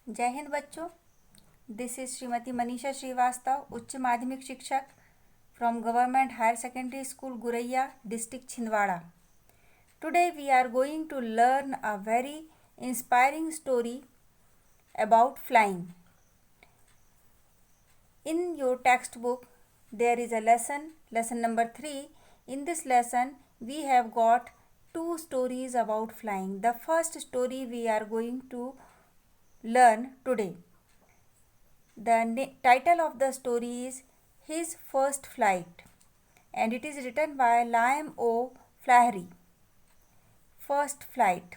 जय हिंद बच्चों। दिस इज श्रीमती मनीषा श्रीवास्तव, उच्च माध्यमिक शिक्षक from government higher secondary school Guraiya, district Chhindwara. Today we are going to learn a very inspiring story about flying. In your textbook there is a lesson number 3. In this lesson we have got two stories about flying. The first story we are going to learn today. The title of the story is His First Flight, and it is written by Liam O. Flaherty. First Flight,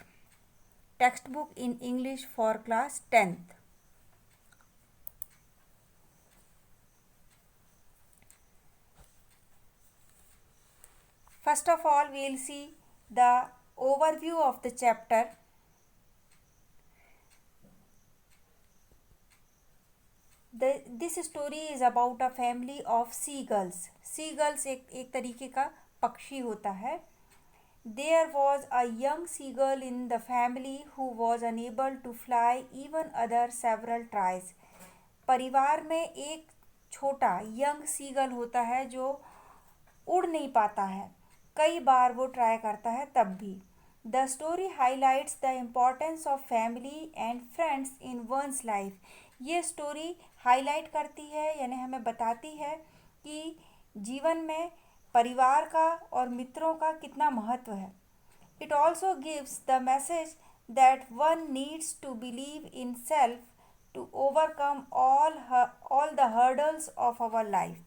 textbook in English for class 10th. First of all, we will see the overview of the chapter. This story is about a family of seagulls. Seagulls एक तरीके का पक्षी होता है. There was a young seagull in the family who was unable to fly even other several tries. परिवार में एक छोटा यंग सीगल होता है जो उड़ नहीं पाता है. कई बार वो ट्राई करता है तब भी. The story highlights the importance of family and friends in one's life. ये स्टोरी हाईलाइट करती है यानी हमें बताती है कि जीवन में परिवार का और मित्रों का कितना महत्व है. It also gives the message that one needs to believe in self to overcome all the hurdles of our life.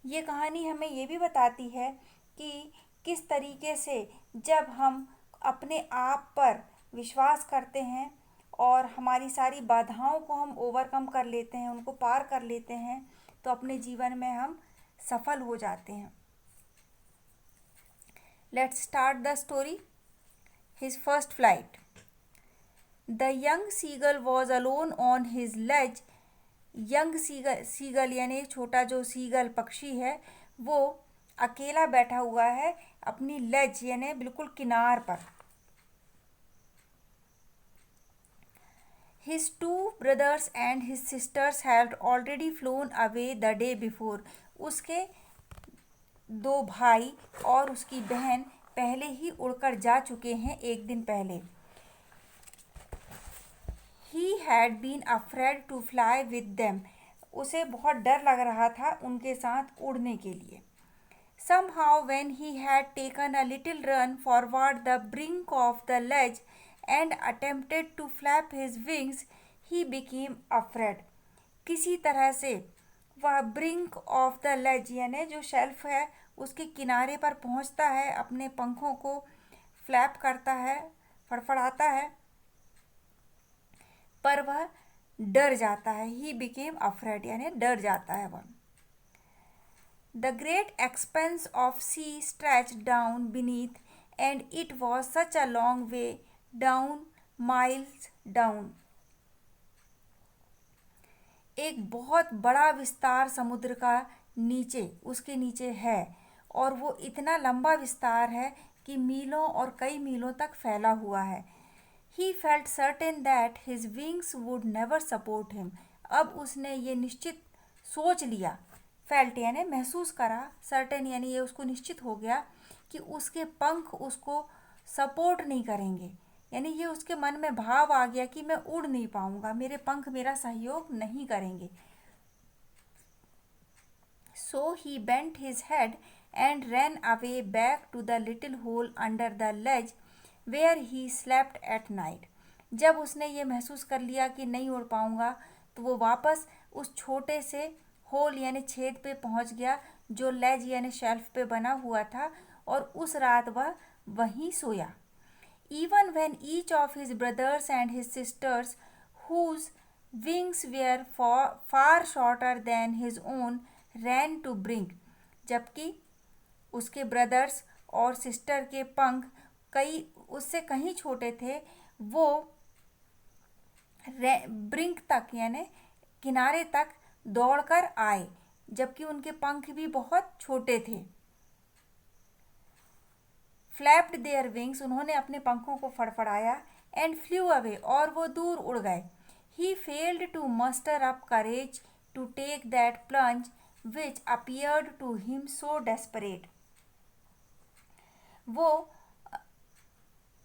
ये कहानी हमें ये भी बताती है कि किस तरीके से जब हम अपने आप पर विश्वास करते हैं और हमारी सारी बाधाओं को हम ओवरकम कर लेते हैं, उनको पार कर लेते हैं, तो अपने जीवन में हम सफल हो जाते हैं. Let's start the story. His first flight. The young seagull was alone on his ledge. Young seagull यानी छोटा जो सीगल पक्षी है वो अकेला बैठा हुआ है अपनी लेज यानी बिल्कुल किनार पर. His two brothers and his sisters had already flown away the day before. उसके दो भाई और उसकी बहन पहले ही उड़कर जा चुके हैं एक दिन पहले. He had been afraid to fly with them. उसे बहुत डर लग रहा था उनके साथ उड़ने के लिए. Somehow when he had taken a little run forward the brink of the ledge and attempted to flap his wings, he became afraid. किसी तरह से वह ब्रिंक ऑफ द लेज यानी जो शेल्फ है उसके किनारे पर पहुंचता है, अपने पंखों को फ्लैप करता है, फड़फड़ाता है, पर वह डर जाता है. ही बिकेम अफ्रेड यानी डर जाता है वह. The great expanse of sea stretched down beneath, and it was such a long way down, miles down. एक बहुत बड़ा विस्तार समुद्र का नीचे उसके नीचे है और वो इतना लंबा विस्तार है कि मीलों और कई मीलों तक फैला हुआ है. He felt certain that his wings would never support him. अब उसने ये निश्चित सोच लिया. फेल्ट यानी महसूस करा, सर्टेन यानी ये उसको निश्चित हो गया कि उसके पंख उसको सपोर्ट नहीं करेंगे. यानी ये उसके मन में भाव आ गया कि मैं उड़ नहीं पाऊंगा, मेरे पंख मेरा सहयोग नहीं करेंगे. So he bent his head and ran away back to the little hole under the ledge where he slept at night. जब उसने ये महसूस कर लिया कि नहीं उड़ पाऊंगा तो वो वापस उस छोटे से होल यानी छेद पे पहुंच गया जो लेज यानी शेल्फ पे बना हुआ था और उस रात वह वहीं सोया. Even when each of his brothers and his sisters, whose wings were far shorter than his own, ran to brink. जबकि उसके ब्रदर्स और सिस्टर के पंख कई उससे कहीं छोटे थे, वो ब्रिंक तक यानी किनारे तक दौड़कर आए जबकि उनके पंख भी बहुत छोटे थे. फ्लैप्ड देयर विंग्स, उन्होंने अपने पंखों को फड़फड़ाया. एंड फ्लू अवे, और वो दूर उड़ गए। He failed to muster up courage to take that plunge which appeared to him so desperate. वो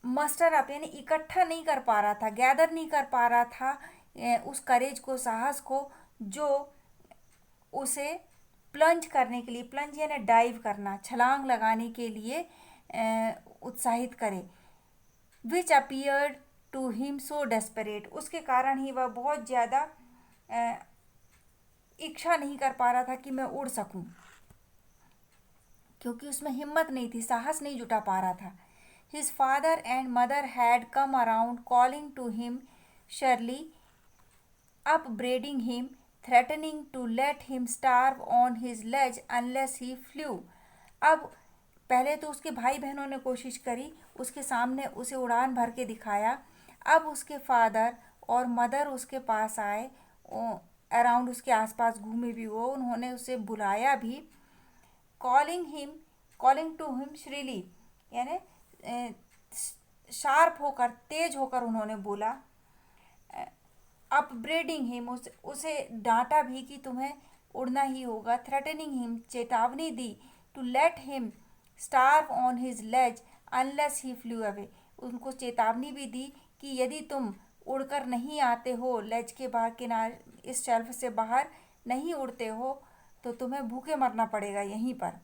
मस्टर अप यानी इकट्ठा नहीं कर पा रहा था, गैदर नहीं कर पा रहा था उस करेज को, साहस को, जो उसे प्लंज करने के लिए, प्लंज यानी डाइव करना, छलांग लगाने के लिए उत्साहित करे। Which appeared to him so desperate, उसके कारण ही वह बहुत ज़्यादा इच्छा नहीं कर पा रहा था कि मैं उड़ सकूं, क्योंकि उसमें हिम्मत नहीं थी, साहस नहीं जुटा पा रहा था। His father and mother had come around calling to him surely, upbraiding him, threatening to let him starve on his ledge unless he flew. अब पहले तो उसके भाई बहनों ने कोशिश करी, उसके सामने उसे उड़ान भर के दिखाया। अब उसके फादर और मदर उसके पास आए, अराउंड उसके आसपास घूमे भी वो, उन्होंने उसे बुलाया भी। कॉलिंग टू हिम श्रीली यानी शार्प होकर, तेज होकर उन्होंने बोला। अपब्रेडिंग हिम, उसे डांटा भी कि तुम्हें उड़ना ही होगा। थ्रेटनिंग हिम, चेतावनी दी। To let him starve on his ledge unless he flew away, उनको चेतावनी भी दी कि यदि तुम उड़कर नहीं आते हो, लेज के बाहर, किनारे, इस शेल्फ से बाहर नहीं उड़ते हो, तो तुम्हें भूखे मरना पड़ेगा यहीं पर।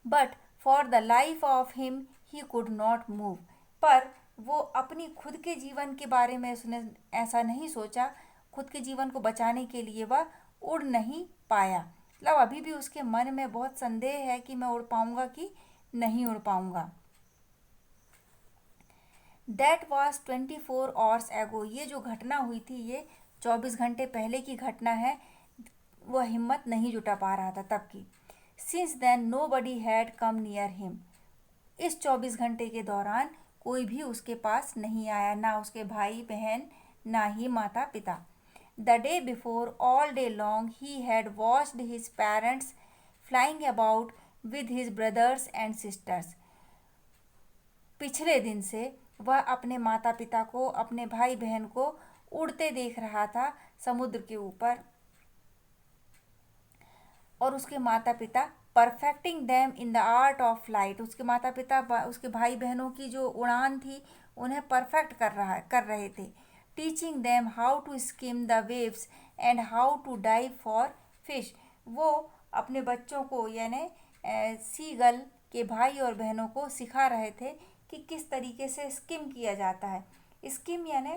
But for the life of him he could not move, पर वो अपनी खुद के जीवन के बारे में उसने ऐसा नहीं सोचा, खुद के जीवन को बचाने के लिए वह उड़ नहीं पाया। मतलब अभी भी उसके मन में बहुत संदेह है कि मैं उड़ पाऊंगा कि नहीं उड़ पाऊंगा। दैट वॉज 24 आवर्स एगो, ये जो घटना हुई थी ये 24 घंटे पहले की घटना है। वह हिम्मत नहीं जुटा पा रहा था तब की। Since then nobody had come near him, इस 24 घंटे के दौरान कोई भी उसके पास नहीं आया, ना उसके भाई बहन, ना ही माता पिता। The day before, all day long, he had watched his parents flying about with his brothers and sisters, पिछले दिन से वह अपने माता पिता को, अपने भाई बहन को उड़ते देख रहा था समुद्र के ऊपर, और उसके माता पिता perfecting them in the art of flight, उसके माता पिता उसके भाई बहनों की जो उड़ान थी उन्हें परफेक्ट कर रहे थे। Teaching them how to skim the waves and how to dive for fish, वो अपने बच्चों को यानी सीगल के भाई और बहनों को सिखा रहे थे कि किस तरीके से स्किम किया जाता है। स्किम यानी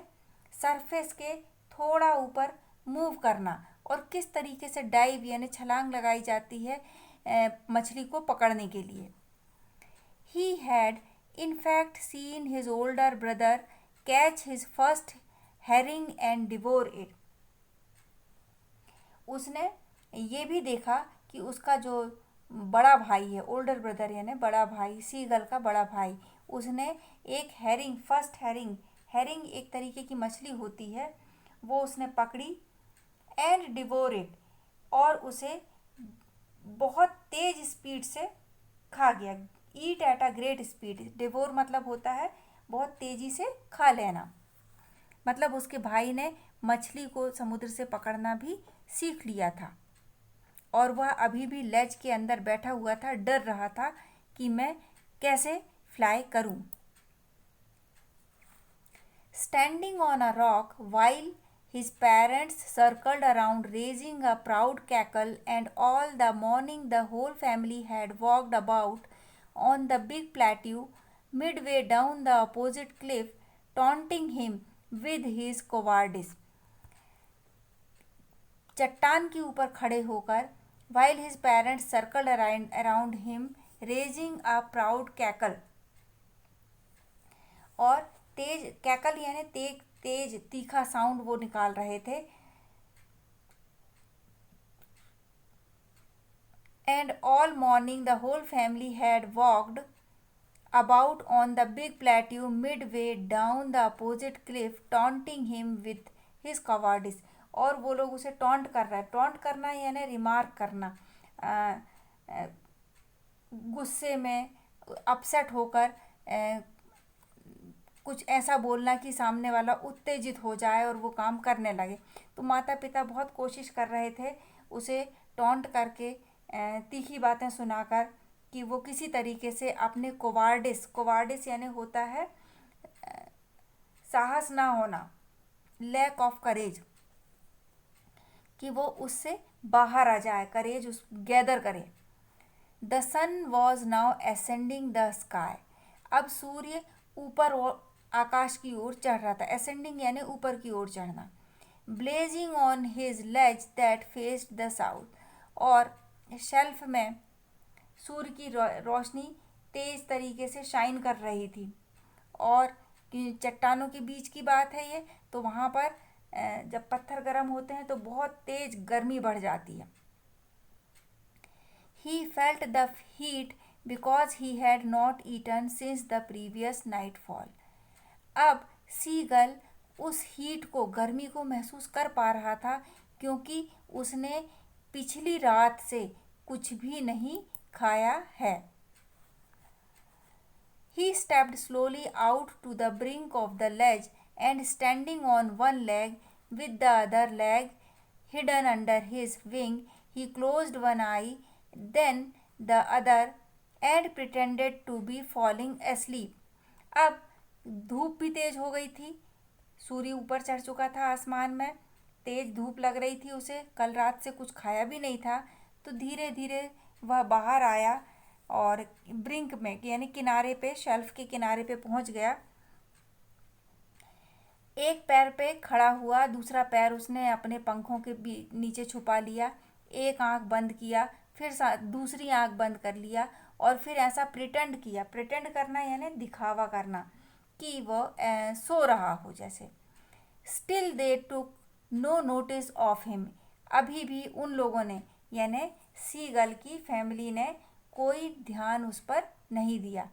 सरफेस के थोड़ा ऊपर मूव करना, और किस तरीके से डाइव यानी छलांग लगाई जाती है मछली को पकड़ने के लिए। He had in fact seen his older brother catch his first herring and devour it, उसने ये भी देखा कि उसका जो बड़ा भाई है, ओल्डर ब्रदर यानी बड़ा भाई, सीगल का बड़ा भाई, उसने एक हेरिंग, फर्स्ट हेरिंग, हेरिंग एक तरीके की मछली होती है, वो उसने पकड़ी। एंड डिवोर इट, और उसे बहुत तेज स्पीड से खा गया। Eat at a great speed, devour मतलब होता है बहुत तेजी से खा लेना, मतलब उसके भाई ने मछली को समुद्र से पकड़ना भी सीख लिया था, और वह अभी भी लेज के अंदर बैठा हुआ था, डर रहा था कि मैं कैसे फ्लाई करूं। Standing on a rock while his parents circled around, raising a proud cackle, and all the morning the whole family had walked about on the big plateau midway down the opposite cliff, taunting him with his cowardice. चट्टान के ऊपर खड़े होकर, while his parents circled around him, raising a proud cackle, और तेज cackle यानी तेज तीखा sound वो निकाल रहे थे। And all morning the whole family had walked about on the big plateau midway down the opposite cliff, taunting him with his cowardice, और वो लोग उसे टॉन्ट कर रहे हैं। टॉन्ट करना यानी रिमार्क करना, गुस्से में, अपसेट होकर कुछ ऐसा बोलना कि सामने वाला उत्तेजित हो जाए और वो काम करने लगे। तो माता पिता बहुत कोशिश कर रहे थे उसे टॉन्ट करके, तीखी बातें सुनाकर, कि वो किसी तरीके से अपने कोवार्डिस यानी होता है साहस ना होना, लैक ऑफ करेज, कि वो उससे बाहर आ जाए, करेज उस गैदर करे। The sun was now ascending the sky. अब सूर्य ऊपर और आकाश की ओर चढ़ रहा था। असेंडिंग यानी ऊपर की ओर चढ़ना। Blazing on his ledge that faced the south. और शेल्फ में सूर्य की रोशनी तेज तरीके से शाइन कर रही थी। और चट्टानों के बीच की बात है ये, तो वहाँ पर जब पत्थर गर्म होते हैं तो बहुत तेज गर्मी बढ़ जाती है। He felt the heat because he had not eaten since the previous nightfall. अब सीगल उस हीट को, गर्मी को महसूस कर पा रहा था क्योंकि उसने पिछली रात से कुछ भी नहीं खाया है। He stepped slowly out to the brink of the ledge and standing on one leg with the other leg hidden under his wing, he closed one eye, then the other, and pretended to be falling asleep. अब धूप भी तेज हो गई थी। सूर्य ऊपर चढ़ चुका था आसमान में। तेज धूप लग रही थी उसे, कल रात से कुछ खाया भी नहीं था। तो धीरे धीरे वह बाहर आया और ब्रिंक में यानी किनारे पे, शेल्फ के किनारे पे पहुंच गया। एक पैर पे खड़ा हुआ, दूसरा पैर उसने अपने पंखों के नीचे छुपा लिया। एक आंख बंद किया, फिर दूसरी आंख बंद कर लिया और फिर ऐसा प्रिटेंड किया। प्रिटेंड करना यानी दिखावा करना कि वो सो रहा हो जैसे। Still they took no notice of him. अभी भी उन लोगों ने यानी सीगल की फैमिली ने कोई ध्यान उस पर नहीं दिया।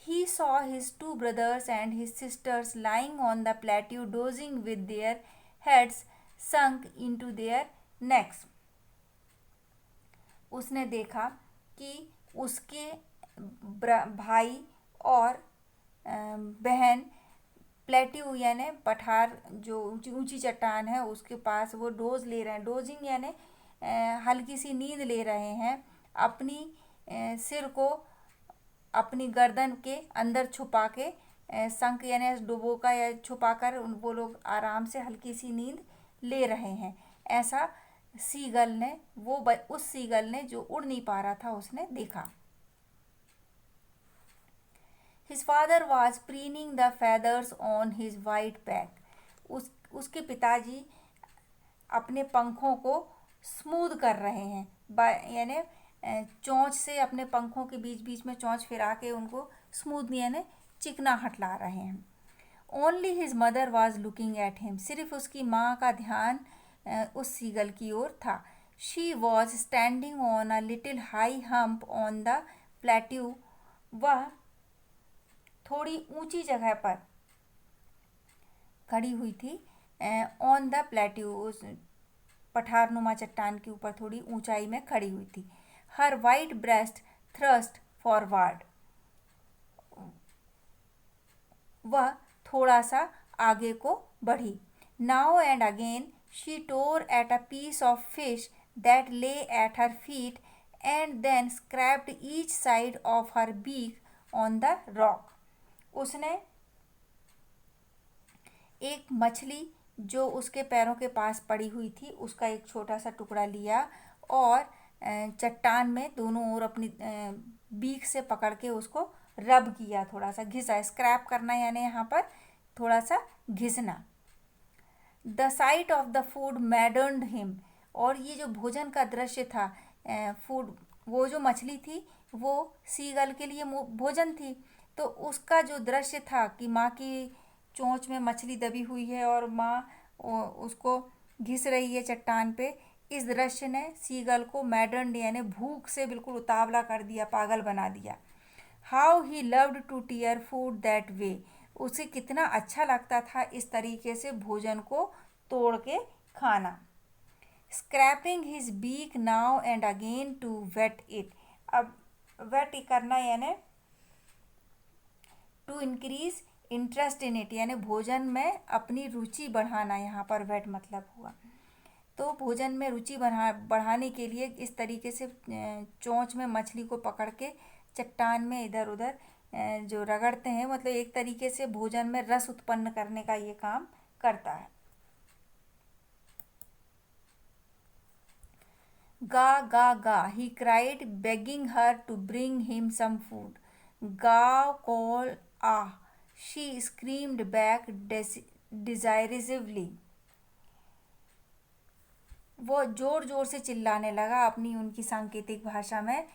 He saw his two brothers and his sisters lying on the plateau dozing with their heads sunk into their necks. उसने देखा कि उसके भाई और बहन प्लेट्यू यानी पठार, जो ऊंची ऊंची चट्टान है उसके पास वो डोज ले रहे हैं। डोजिंग यानी हल्की सी नींद ले रहे हैं। अपनी सिर को अपनी गर्दन के अंदर छुपा के, संक यानी डुबो का या छुपा कर वो लोग आराम से हल्की सी नींद ले रहे हैं। ऐसा सीगल ने, उस सीगल ने जो उड़ नहीं पा रहा था, उसने देखा। His father was preening the feathers on his white back. उसके पिताजी अपने पंखों को स्मूद कर रहे हैं, यानी चोंच से अपने पंखों के बीच बीच में चोंच फिरा के उनको स्मूथ यानी चिकनाहट ला रहे हैं। Only his mother was looking at him. सिर्फ उसकी माँ का ध्यान उस सीगल की ओर था। She was standing on a little high hump on the plateau. वह थोड़ी ऊंची जगह पर खड़ी हुई थी। ऑन द प्लेट्यू, उस पठारनुमा चट्टान के ऊपर थोड़ी ऊंचाई में खड़ी हुई थी। हर वाइट ब्रेस्ट थ्रस्ट फॉरवर्ड। वह थोड़ा सा आगे को बढ़ी। Now and again she tore at a piece of fish that lay at her feet and then scraped each side of her beak on the rock. उसने एक मछली जो उसके पैरों के पास पड़ी हुई थी उसका एक छोटा सा टुकड़ा लिया और चट्टान में दोनों ओर अपनी बीक से पकड़ के उसको रब किया, थोड़ा सा घिसा। स्क्रैप करना यानी यहाँ पर थोड़ा सा घिसना। The sight of the food maddened him. और ये जो भोजन का दृश्य था, फूड, वो जो मछली थी वो सीगल के लिए भोजन थी। तो उसका जो दृश्य था कि माँ की चोंच में मछली दबी हुई है और माँ उसको घिस रही है चट्टान पे, इस दृश्य ने सीगल को मैडर्न यानी भूख से बिल्कुल उतावला कर दिया, पागल बना दिया। How he loved to tear food that way. उसे कितना अच्छा लगता था इस तरीके से भोजन को तोड़ के खाना। Scraping his beak now and again to whet it. अब वेट करना यानी to increase interest in it यानी भोजन में अपनी रुचि बढ़ाना, यहाँ पर वेट मतलब हुआ। तो भोजन में रुचि बढ़ाने के लिए इस तरीके से चोंच में मछली को पकड़ के चट्टान में इधर उधर जो रगड़ते हैं, मतलब एक तरीके से भोजन में रस उत्पन्न करने का ये काम करता है। गा गा गा, he cried, begging her to bring him some food. Ga call ah, she screamed back derisively. वो जोर जोर से चिल्लाने लगा अपनी उनकी सांकेतिक भाषा में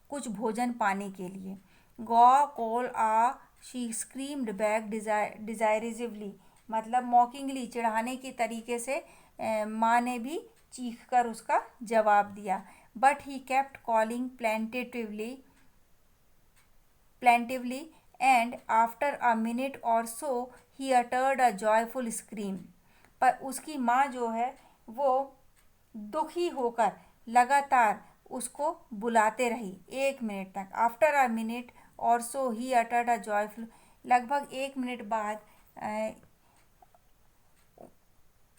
कुछ भोजन पाने के लिए। गा कॉल आ, शी स्क्रीम्ड बैक डिजायरेटिवली, मतलब मॉकिंगली, चिढ़ाने के तरीके से माँ ने भी चीख कर उसका जवाब दिया। But he kept calling plaintively and after a minute or so he uttered a joyful scream. पर उसकी माँ जो है वो दुखी होकर लगातार उसको बुलाते रही 1 मिनट तक। After a minute or so he uttered a joyful, लगभग 1 मिनट बाद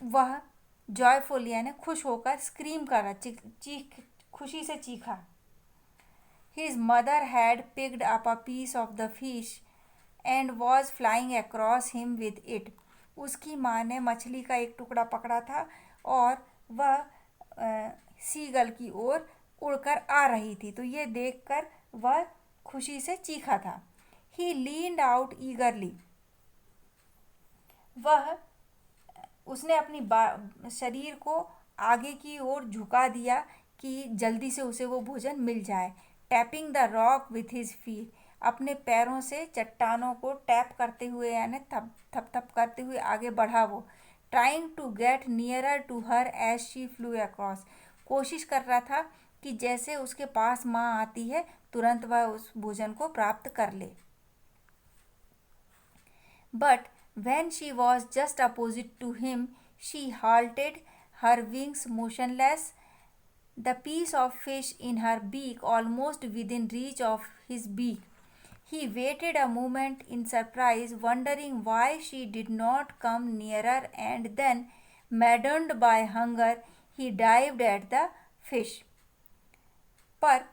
वह जॉयफुल यानी खुश होकर स्क्रीम करा, चीख खुशी से चीखा। His mother had picked up a piece of the fish and was flying across him with it. उसकी माँ ने मछली का एक टुकड़ा पकड़ा था और वह सीगल की ओर उड़कर आ रही थी, तो ये देखकर वह खुशी से चीखा था। ही लीन्ड आउट ईगरली, वह उसने अपनी शरीर को आगे की ओर झुका दिया कि जल्दी से उसे वो भोजन मिल जाए। Tapping the rock with his feet, अपने पैरों से चट्टानों को टैप करते हुए यानी थप थप थप करते हुए आगे बढ़ा वो। Trying to get nearer to her as she flew across, कोशिश कर रहा था कि जैसे उसके पास माँ आती है तुरंत वह उस भोजन को प्राप्त कर ले। But when she was just opposite to him, she halted, her wings motionless, the piece of fish in her beak almost within reach of his beak. He waited a moment in surprise, wondering why she did not come nearer, and then, maddened by hunger, he dived at the fish. पर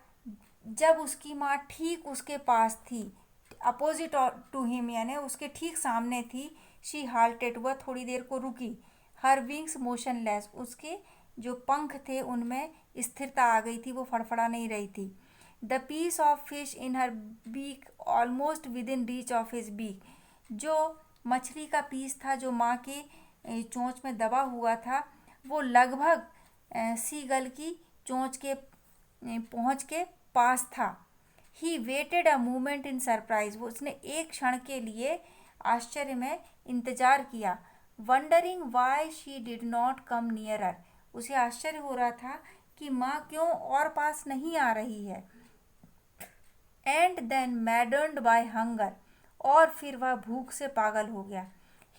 जब उसकी माँ ठीक उसके पास थी, opposite to him यानी उसके ठीक सामने थी, शी हाल्टेड, वह थोड़ी देर को रुकी। हर विंग्स मोशनलेस, उसके जो पंख थे उनमें स्थिरता आ गई थी, वो फड़फड़ा नहीं रही थी। The piece of fish in her beak almost within reach of his beak, जो मछली का पीस था जो माँ के चोंच में दबा हुआ था, वो लगभग सीगल की चोंच के पहुँच के पास था। He waited a moment in surprise, वो उसने एक क्षण के लिए आश्चर्य में इंतजार किया। Wondering why she did not come nearer, उसे आश्चर्य हो रहा था कि माँ क्यों और पास नहीं आ रही है। एंड देन मैडर्नड बाय हंगर, और फिर वह भूख से पागल हो गया।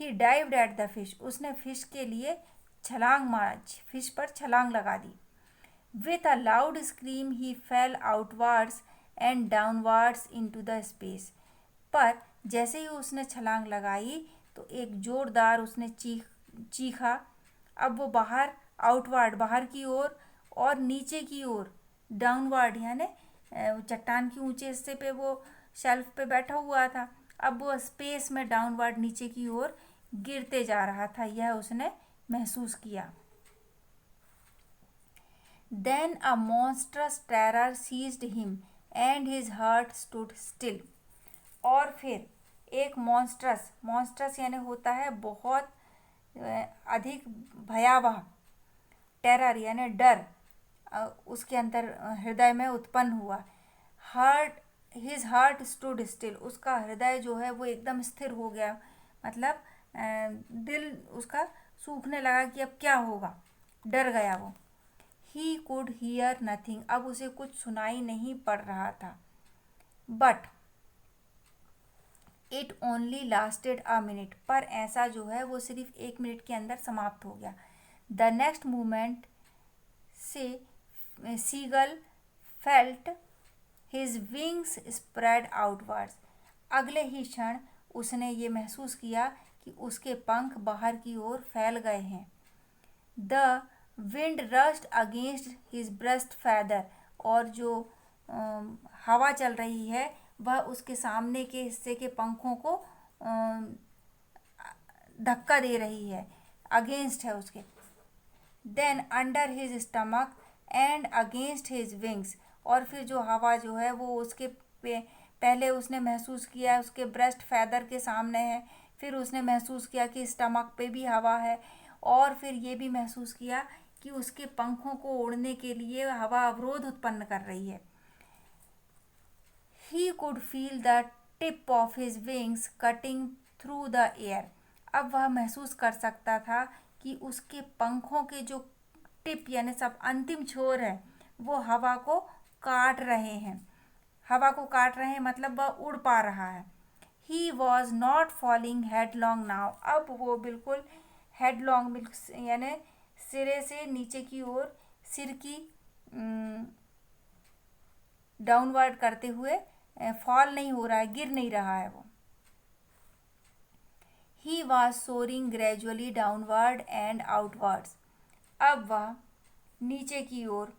ही डाइव्ड एट द फिश, उसने फिश के लिए छलांग मारा, फिश पर छलांग लगा दी। With a loud scream he fell outwards and downwards into the space. पर जैसे ही उसने छलांग लगाई तो एक जोरदार उसने चीखा। अब वो आउटवर्ड बाहर की ओर और नीचे की ओर डाउनवर्ड यानी चट्टान की ऊंचे हिस्से पे वो शेल्फ पे बैठा हुआ था, अब वो स्पेस में डाउनवर्ड नीचे की ओर गिरते जा रहा था, यह उसने महसूस किया। Then a monstrous terror seized him and his heart stood still. और फिर एक मॉन्स्ट्रस यानी होता है बहुत अधिक भयावह, टेरर यानी डर उसके अंदर हृदय में उत्पन्न हुआ। हिज हार्ट स्टूड स्टिल, उसका हृदय जो है वो एकदम स्थिर हो गया, मतलब दिल उसका सूखने लगा कि अब क्या होगा, डर गया वो। ही कुड हियर नथिंग, अब उसे कुछ सुनाई नहीं पड़ रहा था। But it only lasted a minute, पर ऐसा जो है वो सिर्फ 1 मिनट के अंदर समाप्त हो गया। द नेक्स्ट मोमेंट से seagull felt his wings spread outwards, अगले ही क्षण उसने ये महसूस किया कि उसके पंख बाहर की ओर फैल गए हैं। The wind rushed against his breast feather, और जो हवा चल रही है वह उसके सामने के हिस्से के पंखों को धक्का दे रही है, अगेंस्ट है उसके। Then under his stomach and against his wings, और फिर जो हवा जो है वो उसके पहले उसने महसूस किया उसके ब्रेस्ट फैदर के सामने है, फिर उसने महसूस किया कि स्टमक पे भी हवा है, और फिर ये भी महसूस किया कि उसके पंखों को उड़ने के लिए हवा अवरोध उत्पन्न कर रही है। He could feel the tip of his wings cutting through the air. अब वह महसूस कर सकता था कि उसके पंखों के जो टिप यानी सब अंतिम छोर है वो हवा को काट रहे हैं। हवा को काट रहे हैं मतलब वह उड़ पा रहा है। He was not falling headlong now. अब वो बिल्कुल हेडलॉन्ग यानी सिरे से नीचे की ओर सिर की डाउनवर्ड करते हुए फॉल नहीं हो रहा है, गिर नहीं रहा है वो। He was soaring gradually downward and outwards. अब वह नीचे की ओर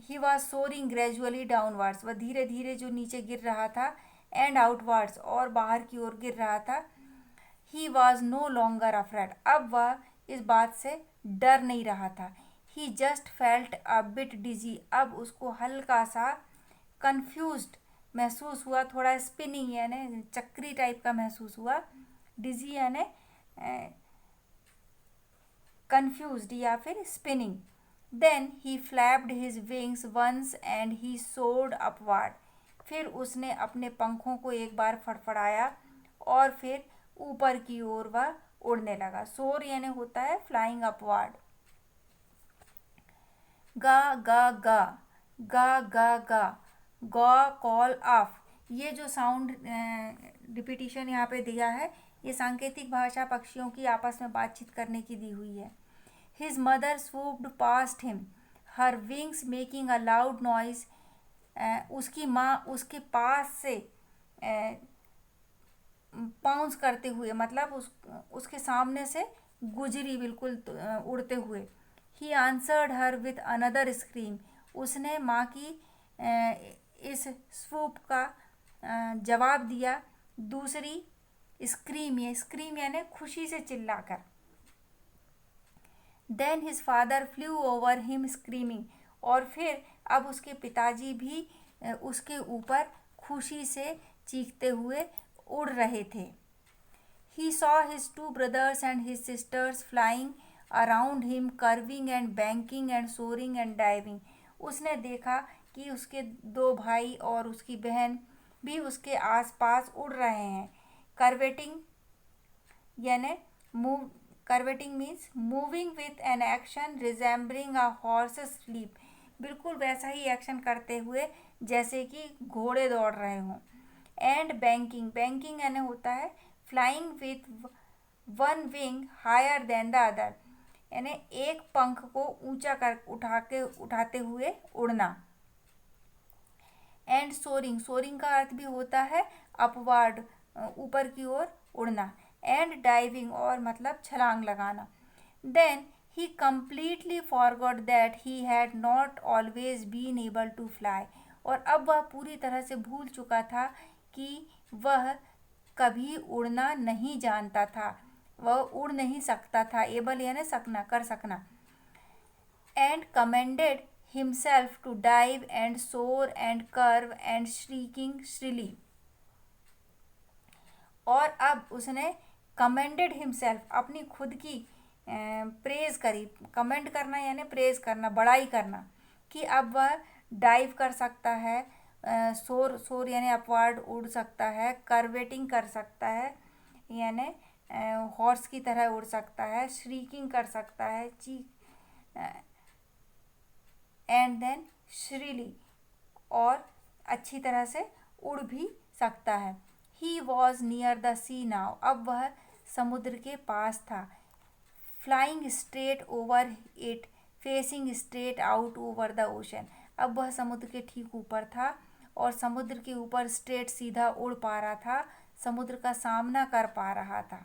he was soaring gradually downwards, वह धीरे धीरे जो नीचे गिर रहा था, एंड आउटवर्ड्स और बाहर की ओर गिर रहा था। He was no longer afraid, अब वह इस बात से डर नहीं रहा था। He just felt a bit dizzy, अब उसको हल्का सा कन्फ्यूज्ड महसूस हुआ, थोड़ा स्पिनिंग यानी चक्री टाइप का महसूस हुआ। डिजी यानी कन्फ्यूज्ड या फिर spinning. Then he flapped his wings once and he soared upward, फिर उसने अपने पंखों को एक बार फड़फड़ाया और फिर ऊपर की ओर वह उड़ने लगा। सोर यानी होता है फ्लाइंग अपवर्ड। गा गा गा गा गा गा गा कॉल ऑफ, ये जो साउंड रिपीटिशन यहाँ पे दिया है ये सांकेतिक भाषा पक्षियों की आपस में बातचीत करने की दी हुई है। His mother swooped past him, her wings making a loud noise. उसकी माँ उसके पास से पाउंस करते हुए मतलब उसके सामने से गुजरी बिल्कुल उड़ते हुए। He answered her with another scream. उसने माँ की इस स्वूप का जवाब दिया दूसरी स्क्रीम, ये स्क्रीम यानी खुशी से चिल्लाकर। Then his father flew over him screaming, और फिर अब उसके पिताजी भी उसके ऊपर खुशी से चीखते हुए उड़ रहे थे। He saw his two brothers and his sisters flying around him curving and banking and soaring and diving, उसने देखा कि उसके दो भाई और उसकी बहन भी उसके आसपास उड़ रहे हैं। कर्वेटिंग यानी move, curvetting means moving with an action resembling a horse's leap, बिल्कुल वैसा ही एक्शन करते हुए जैसे कि घोड़े दौड़ रहे हों। एंड बैंकिंग, बैंकिंग यानी होता है flying with one wing higher than the other, यानी एक पंख को ऊंचा कर उठाते हुए उड़ना। एंड सोरिंग, सोरिंग का अर्थ भी होता है अपवर्ड, ऊपर की ओर उड़ना। एंड डाइविंग, और मतलब छलांग लगाना। Then he completely forgot that he had not always been able to fly, और अब वह पूरी तरह से भूल चुका था कि वह कभी उड़ना नहीं जानता था, वह उड़ नहीं सकता था। एबल यानी सकना, कर सकना। And commended himself to dive and soar and curve and shrieking shrilly, और अब उसने कमेंडेड हिमसेल्फ अपनी खुद की प्रेज करी। कमेंड करना यानी प्रेज करना, बड़ाई करना, कि अब वह डाइव कर सकता है, सोर, सोर यानी अपवर्ड उड़ सकता है, कर्वेटिंग कर सकता है यानी हॉर्स की तरह उड़ सकता है, श्रीकिंग कर सकता है, एंड देन श्रीली, और अच्छी तरह से उड़ भी सकता है। He was near the sea now, अब वह समुद्र के पास था। Flying straight over it facing straight out over the ocean, अब वह समुद्र के ठीक ऊपर था और समुद्र के ऊपर स्ट्रेट सीधा उड़ पा रहा था, समुद्र का सामना कर पा रहा था।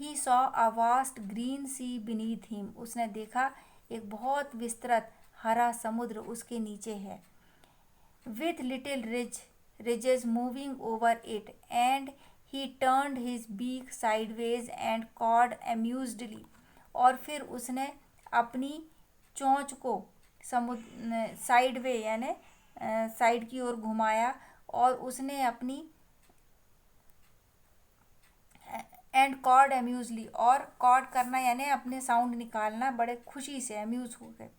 He saw a vast green sea beneath him. उसने देखा एक बहुत विस्तृत हरा समुद्र उसके नीचे है। With little ridges moving over it, and he turned his beak sideways and cawed amusedly. और फिर उसने अपनी चोंच को समुद्र साइड वे यानी साइड की ओर घुमाया और उसने अपनी एंड कॉड अम्यूजली, और कॉड करना यानी अपने साउंड निकालना बड़े खुशी से, अम्यूज हो गए।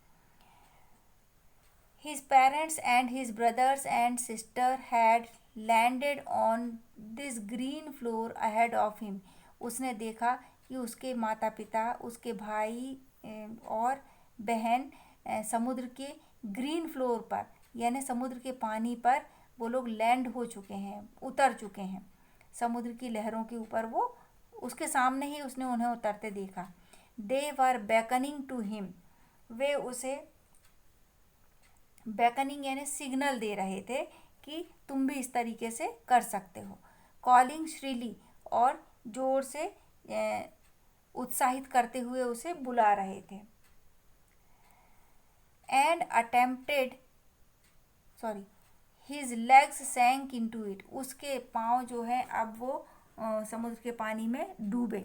His parents and his brothers and sister had landed on this green floor ahead of him. उसने देखा कि उसके माता पिता, उसके भाई और बहन समुद्र के ग्रीन फ्लोर पर यानी समुद्र के पानी पर वो लोग लैंड हो चुके हैं, उतर चुके हैं। समुद्र की लहरों के ऊपर वो उसके सामने ही उसने उन्हें उतरते देखा। दे वर बैकनिंग टू हिम, वे उसे बैकनिंग यानी सिग्नल दे रहे थे कि तुम भी इस तरीके से कर सकते हो। कॉलिंग श्रीली, और जोर से उत्साहित करते हुए उसे बुला रहे थे। And attempted sorry his legs sank into it, उसके पाँव जो है अब वो समुद्र के पानी में डूबे।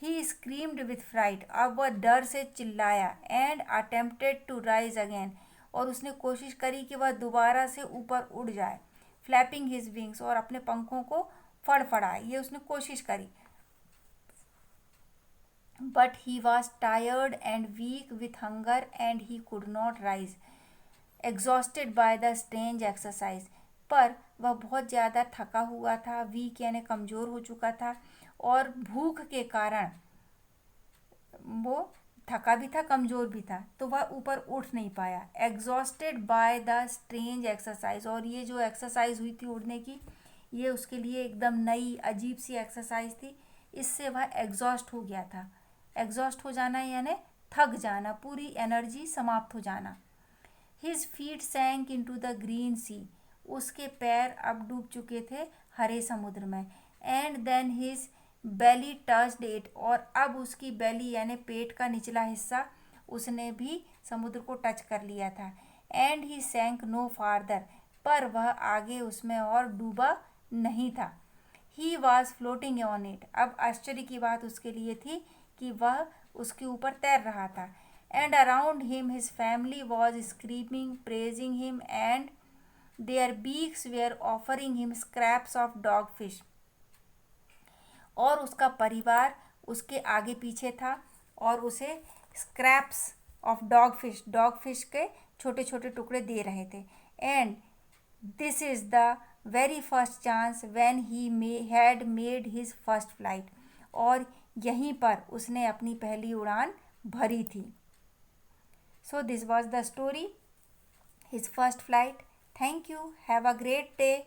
ही स्क्रीम्ड विथ फ्राइट, अब वह डर से चिल्लाया। And attempted to rise again, और उसने कोशिश करी कि वह दोबारा से ऊपर उड़ जाए। फ्लैपिंग हिज विंग्स, और अपने पंखों को फड़फड़ाए, ये उसने कोशिश करी। But he was tired and weak with hunger and he could not rise, exhausted by the strange exercise, पर वह बहुत ज़्यादा थका हुआ था, वीक यानी कमज़ोर हो चुका था, और भूख के कारण वो थका भी था, कमज़ोर भी था, तो वह ऊपर उठ नहीं पाया। Exhausted by the strange exercise, और ये जो एक्सरसाइज हुई थी उड़ने की, ये उसके लिए एकदम नई अजीब सी एक्सरसाइज थी, इससे वह एग्जॉस्ट हो गया था। एग्जॉस्ट हो जाना यानी थक जाना, पूरी एनर्जी समाप्त हो जाना। His feet sank into the green sea, उसके पैर अब डूब चुके थे हरे समुद्र में। And then his belly touched it, और अब उसकी बेली यानी पेट का निचला हिस्सा उसने भी समुद्र को टच कर लिया था। एंड ही सैंक नो फार्दर, पर वह आगे उसमें और डूबा नहीं था। He was floating on it, अब आश्चर्य की बात उसके लिए थी कि वह उसके ऊपर तैर रहा था। And around him his family was screaming, praising him, and their beaks were offering him scraps of dogfish. और उसका परिवार उसके आगे पीछे था और उसे स्क्रैप्स ऑफ डॉगफिश के छोटे छोटे टुकड़े दे रहे थे। And this is the very first chance when he had made his first flight, और यहीं पर उसने अपनी पहली उड़ान भरी थी। So this was the story, his first flight. Thank you. Have a great day.